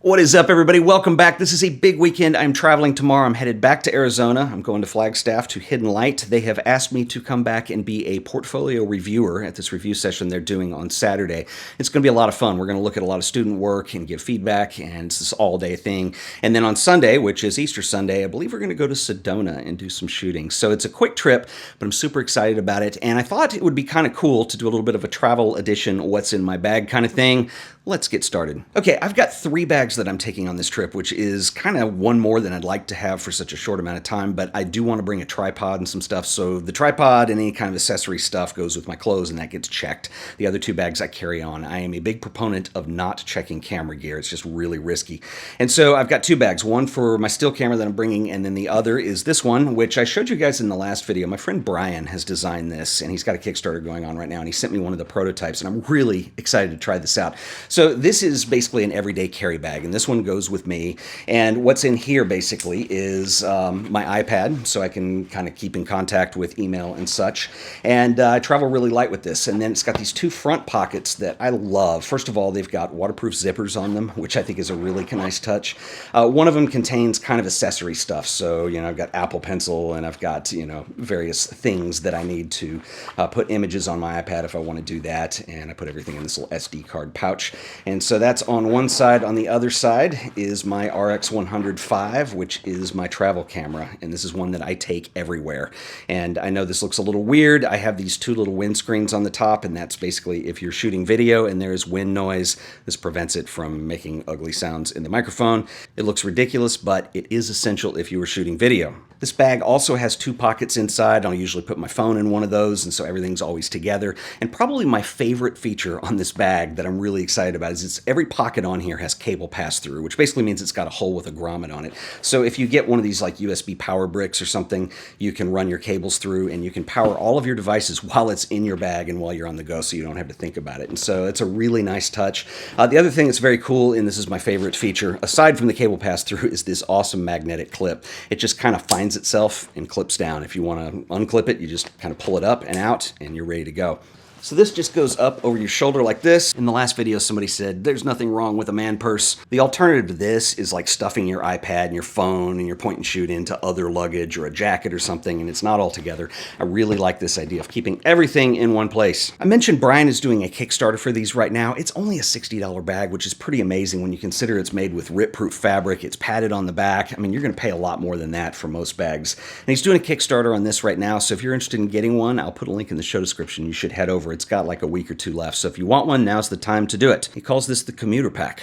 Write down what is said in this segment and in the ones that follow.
What is up, everybody? Welcome back. This is a big weekend. I'm traveling tomorrow. I'm headed back to Arizona. I'm going to Flagstaff to Hidden Light. They have asked me to come back and be a portfolio reviewer at this review session they're doing on Saturday. It's going to be a lot of fun. We're going to look at a lot of student work and give feedback, and it's this all-day thing. And then on Sunday, which is Easter Sunday, I believe we're going to go to Sedona and do some shooting. So it's a quick trip, but I'm super excited about it. And I thought it would be kind of cool to do a little bit of a travel edition, what's in my bag kind of thing. Let's get started. Okay, I've got 3 bags that I'm taking on this trip, which is kind of one more than I'd like to have for such a short amount of time, but I do want to bring a tripod and some stuff, so the tripod and any kind of accessory stuff goes with my clothes, and that gets checked. The other 2 bags I carry on. I am a big proponent of not checking camera gear. It's just really risky. And so I've got 2 bags, one for my still camera that I'm bringing, and then the other is this one, which I showed you guys in the last video. My friend Brian has designed this, and he's got a Kickstarter going on right now, and he sent me one of the prototypes, and I'm really excited to try this out. So this is basically an everyday carry bag, and this one goes with me. And what's in here basically is my iPad, so I can kind of keep in contact with email and such. And I travel really light with this. And then it's got these 2 front pockets that I love. First of all, they've got waterproof zippers on them, which I think is a really nice touch. One of them contains kind of accessory stuff. So, you know, I've got Apple Pencil, and I've got, you know, various things that I need to put images on my iPad if I want to do that. And I put everything in this little SD card pouch. And so that's on one side. On the other side is my RX100V, which is my travel camera, and this is one that I take everywhere. And I know this looks a little weird. I have these 2 little windscreens on the top, and that's basically if you're shooting video and there's wind noise, this prevents it from making ugly sounds in the microphone. It looks ridiculous, but it is essential if you were shooting video. This bag also has 2 pockets inside. I'll usually put my phone in one of those, and so everything's always together. And probably my favorite feature on this bag that I'm really excited about is every pocket on here has cable pass-through, which basically means it's got a hole with a grommet on it. So if you get one of these like USB power bricks or something, you can run your cables through, and you can power all of your devices while it's in your bag and while you're on the go, so you don't have to think about it. And so it's a really nice touch. The other thing that's very cool, and this is my favorite feature, aside from the cable pass-through, is this awesome magnetic clip. It just kind of finds itself and clips down. If you want to unclip it, you just kind of pull it up and out, and you're ready to go. So this just goes up over your shoulder like this. In the last video, somebody said, there's nothing wrong with a man purse. The alternative to this is like stuffing your iPad and your phone and your point and shoot into other luggage or a jacket or something, and it's not all together. I really like this idea of keeping everything in one place. I mentioned Brian is doing a Kickstarter for these right now. It's only a $60 bag, which is pretty amazing when you consider it's made with rip-proof fabric. It's padded on the back. I mean, you're going to pay a lot more than that for most bags. And he's doing a Kickstarter on this right now, so if you're interested in getting one, I'll put a link in the show description. You should head over. It's got like a week or 2 left, so if you want one, now's the time to do it. He calls this the Commuterpak.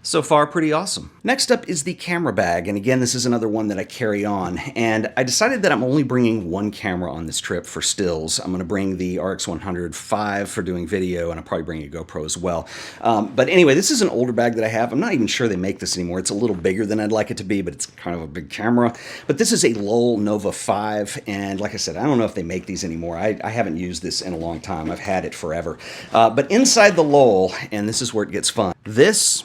So far, pretty awesome. Next up is the camera bag, and again, this is another one that I carry on, and I decided that I'm only bringing 1 camera on this trip for stills. I'm going to bring the RX100V for doing video, and I'll probably bring a GoPro as well. But anyway, this is an older bag that I have. I'm not even sure they make this anymore. It's a little bigger than I'd like it to be, but it's kind of a big camera. But this is a Lowell Nova 5, and like I said, I don't know if they make these anymore. I haven't used this in a long time. I've had it forever. But inside the Lowell, and this is where it gets fun, this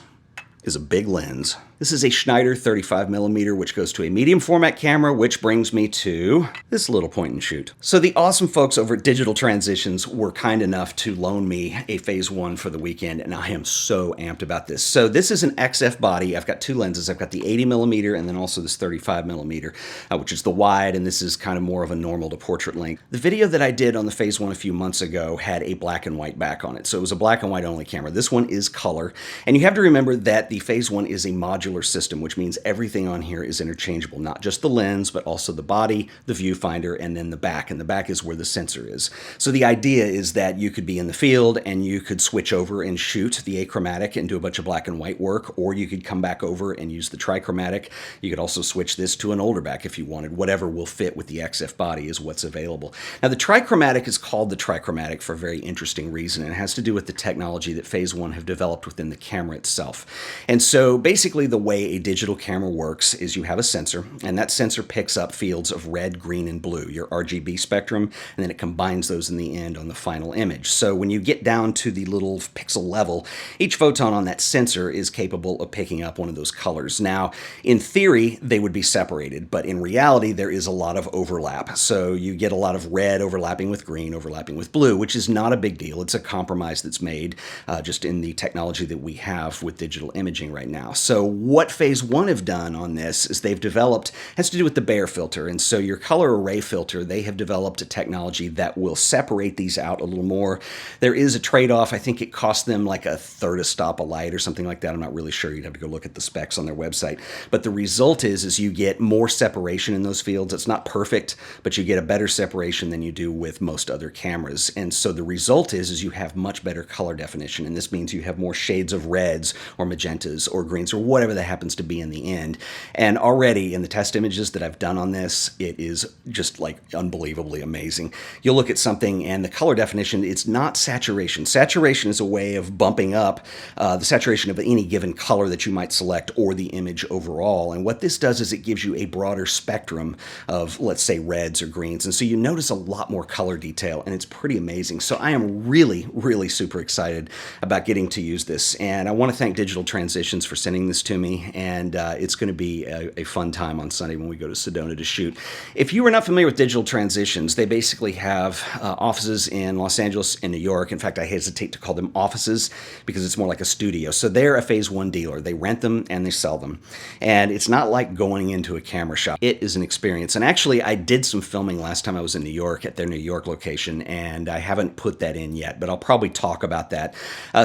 is a big lens. This is a Schneider 35mm, which goes to a medium format camera, which brings me to this little point and shoot. So the awesome folks over at Digital Transitions were kind enough to loan me a PhaseOne for the weekend, and I am so amped about this. So this is an XF body. I've got 2 lenses. I've got the 80mm and then also this 35mm, which is the wide, and this is kind of more of a normal to portrait length. The video that I did on the PhaseOne a few months ago had a black and white back on it, so it was a black and white only camera. This one is color, and you have to remember that the PhaseOne is a modular system, which means everything on here is interchangeable, not just the lens, but also the body, the viewfinder, and then the back. And the back is where the sensor is. So the idea is that you could be in the field and you could switch over and shoot the ACHROMATIC and do a bunch of black and white work, or you could come back over and use the Trichromatic. You could also switch this to an older back if you wanted. Whatever will fit with the XF body is what's available. Now the Trichromatic is called the Trichromatic for a very interesting reason. It has to do with the technology that PhaseOne have developed within the camera itself. And so basically the way a digital camera works is you have a sensor, and that sensor picks up fields of red, green, and blue, your RGB spectrum, and then it combines those in the end on the final image. So when you get down to the little pixel level, each photon on that sensor is capable of picking up one of those colors. Now, in theory, they would be separated, but in reality, there is a lot of overlap. So you get a lot of red overlapping with green, overlapping with blue, which is not a big deal. It's a compromise that's made just in the technology that we have with digital imaging right now. So what PhaseOne have done on this is they've developed, has to do with the Bayer filter. And so your color array filter, they have developed a technology that will separate these out a little more. There is a trade-off. I think it cost them like a third a stop a light or something like that. I'm not really sure. You'd have to go look at the specs on their website. But the result is you get more separation in those fields. It's not perfect, but you get a better separation than you do with most other cameras. And so the result is you have much better color definition. And this means you have more shades of reds or magentas or greens or whatever that happens to be in the end. And already in the test images that I've done on this, it is just like unbelievably amazing. You'll look at something and the color definition, it's not saturation. Saturation is a way of bumping up the saturation of any given color that you might select or the image overall. And what this does is it gives you a broader spectrum of, let's say, reds or greens. And so you notice a lot more color detail, and it's pretty amazing. So I am really, really super excited about getting to use this. And I want to thank Digital Transitions for sending this to me. And it's going to be a fun time on Sunday when we go to Sedona to shoot. If you are not familiar with Digital Transitions, they basically have offices in Los Angeles and New York. In fact, I hesitate to call them offices because it's more like a studio. So they're a PhaseOne dealer. They rent them and they sell them. And it's not like going into a camera shop. It is an experience. And actually, I did some filming last time I was in New York at their New York location, and I haven't put that in yet, but I'll probably talk about that.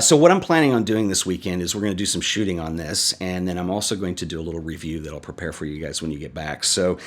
So what I'm planning on doing this weekend is we're going to do some shooting on this, and then I'm also going to do a little review that I'll prepare for you guys when you get back. So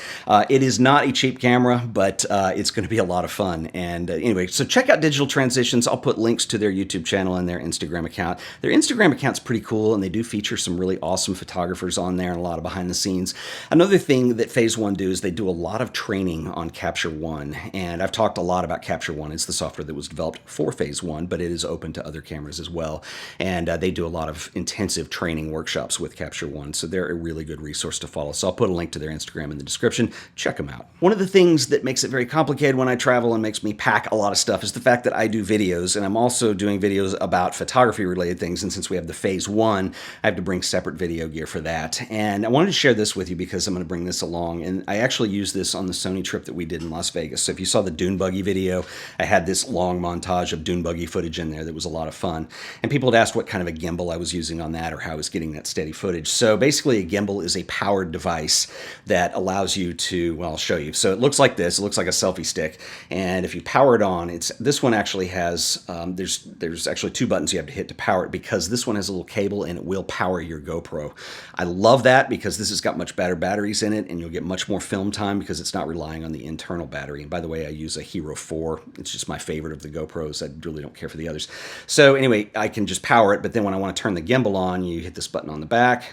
it is not a cheap camera, but it's going to be a lot of fun. And anyway, so check out Digital Transitions. I'll put links to their YouTube channel and their Instagram account. Their Instagram account's pretty cool, and they do feature some really awesome photographers on there and a lot of behind the scenes. Another thing that PhaseOne do is they do a lot of training on Capture One, and I've talked a lot about Capture One. It's the software that was developed for PhaseOne, but it is open to other cameras as well. And they do a lot of intensive training workshops with Capture One, so they're a really good resource to follow. So I'll put a link to their Instagram in the description. Check them out. One of the things that makes it very complicated when I travel and makes me pack a lot of stuff is the fact that I do videos, and I'm also doing videos about photography-related things. And since we have the PhaseOne, I have to bring separate video gear for that. And I wanted to share this with you because I'm going to bring this along. And I actually used this on the Sony trip that we did in Las Vegas. So if you saw the dune buggy video, I had this long montage of dune buggy footage in there that was a lot of fun. And people had asked what kind of a gimbal I was using on that or how I was getting that steady footage. So basically a gimbal is a powered device that allows you to, well, I'll show you. So it looks like this. It looks like a selfie stick. And if you power it on, this one actually has, there's actually two buttons you have to hit to power it because this one has a little cable and it will power your GoPro. I love that because this has got much better batteries in it and you'll get much more film time because it's not relying on the internal battery. And by the way, I use a Hero 4. It's just my favorite of the GoPros. I really don't care for the others. So anyway, I can just power it, but then when I want to turn the gimbal on, you hit this button on the back.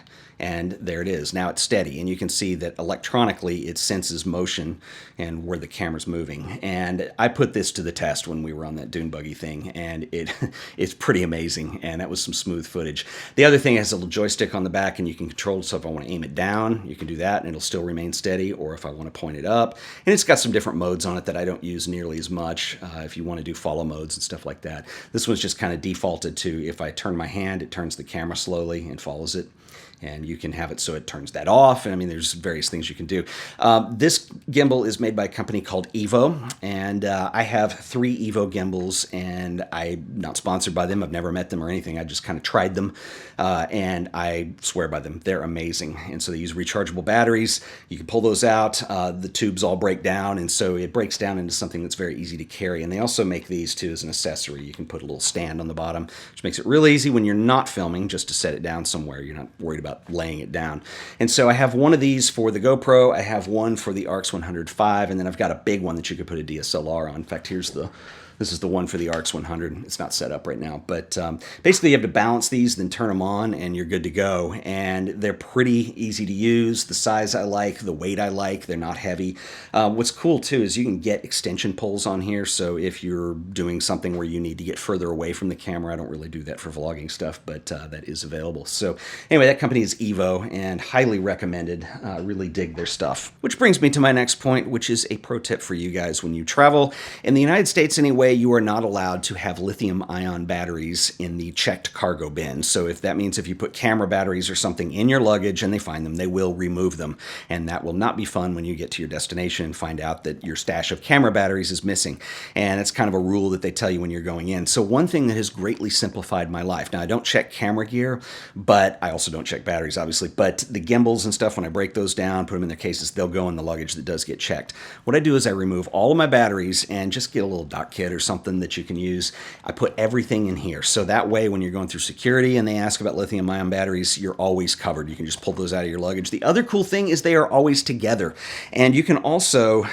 And there it is. Now it's steady, and you can see that electronically it senses motion and where the camera's moving. And I put this to the test when we were on that dune buggy thing, and it's pretty amazing, and that was some smooth footage. The other thing, it has a little joystick on the back, and you can control it, so if I want to aim it down, you can do that, and it'll still remain steady, or if I want to point it up. And it's got some different modes on it that I don't use nearly as much, if you want to do follow modes and stuff like that. This one's just kind of defaulted to, if I turn my hand, it turns the camera slowly and follows it. And you can have it so it turns that off. And I mean, there's various things you can do. This gimbal is made by a company called Evo. And I have 3 Evo gimbals, and I'm not sponsored by them. I've never met them or anything. I just kind of tried them. And I swear by them. They're amazing. And so they use rechargeable batteries. You can pull those out. The tubes all break down. And so it breaks down into something that's very easy to carry. And they also make these, too, as an accessory. You can put a little stand on the bottom, which makes it real easy when you're not filming, just to set it down somewhere. You're not worried about laying it down. And so I have one of these for the GoPro, I have one for the ARX 105, and then I've got a big one that you could put a DSLR on. In fact, here's the This is the one for the RX100. It's not set up right now, but basically you have to balance these, then turn them on, and you're good to go. And they're pretty easy to use. The size I like, the weight I like. They're not heavy. What's cool too is you can get extension poles on here. So if you're doing something where you need to get further away from the camera, I don't really do that for vlogging stuff, but that is available. So anyway, that company is Evo, and highly recommended. Really dig their stuff. Which brings me to my next point, which is a pro tip for you guys when you travel. In the United States anyway, you are not allowed to have lithium-ion batteries in the checked cargo bin. So if that means if you put camera batteries or something in your luggage and they find them, they will remove them. And that will not be fun when you get to your destination and find out that your stash of camera batteries is missing. And it's kind of a rule that they tell you when you're going in. So one thing that has greatly simplified my life. Now, I don't check camera gear, but I also don't check batteries, obviously. But the gimbals and stuff, when I break those down, put them in their cases, they'll go in the luggage that does get checked. What I do is I remove all of my batteries and just get a little dock kit or something that you can use. I put everything in here. So that way, when you're going through security and they ask about lithium-ion batteries, you're always covered. You can just pull those out of your luggage. The other cool thing is they are always together. And you can also,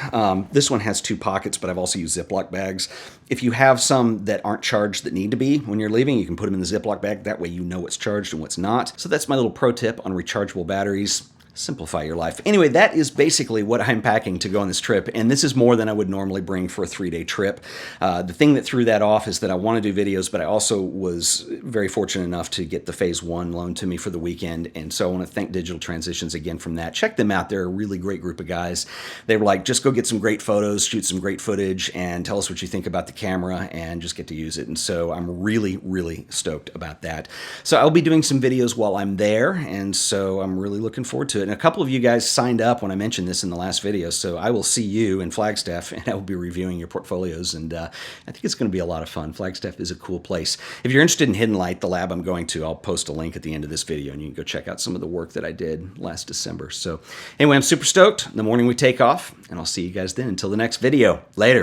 this one has 2 pockets, but I've also used Ziploc bags. If you have some that aren't charged that need to be when you're leaving, you can put them in the Ziploc bag. That way you know what's charged and what's not. So that's my little pro tip on rechargeable batteries. Simplify your life. Anyway, that is basically what I'm packing to go on this trip, and this is more than I would normally bring for a 3-day trip. The thing that threw that off is that I want to do videos, but I also was very fortunate enough to get the PhaseOne loaned to me for the weekend, and so I want to thank Digital Transitions again from that. Check them out. They're a really great group of guys. They were like, just go get some great photos, shoot some great footage, and tell us what you think about the camera, and just get to use it. And so I'm really, really stoked about that. So I'll be doing some videos while I'm there, and so I'm really looking forward to it. And a couple of you guys signed up when I mentioned this in the last video, so I will see you in Flagstaff, and I will be reviewing your portfolios, and I think it's going to be a lot of fun. Flagstaff is a cool place. If you're interested in Hidden Light, the lab I'm going to, I'll post a link at the end of this video, and you can go check out some of the work that I did last December. So anyway, I'm super stoked. In the morning we take off, and I'll see you guys then. Until the next video. Later.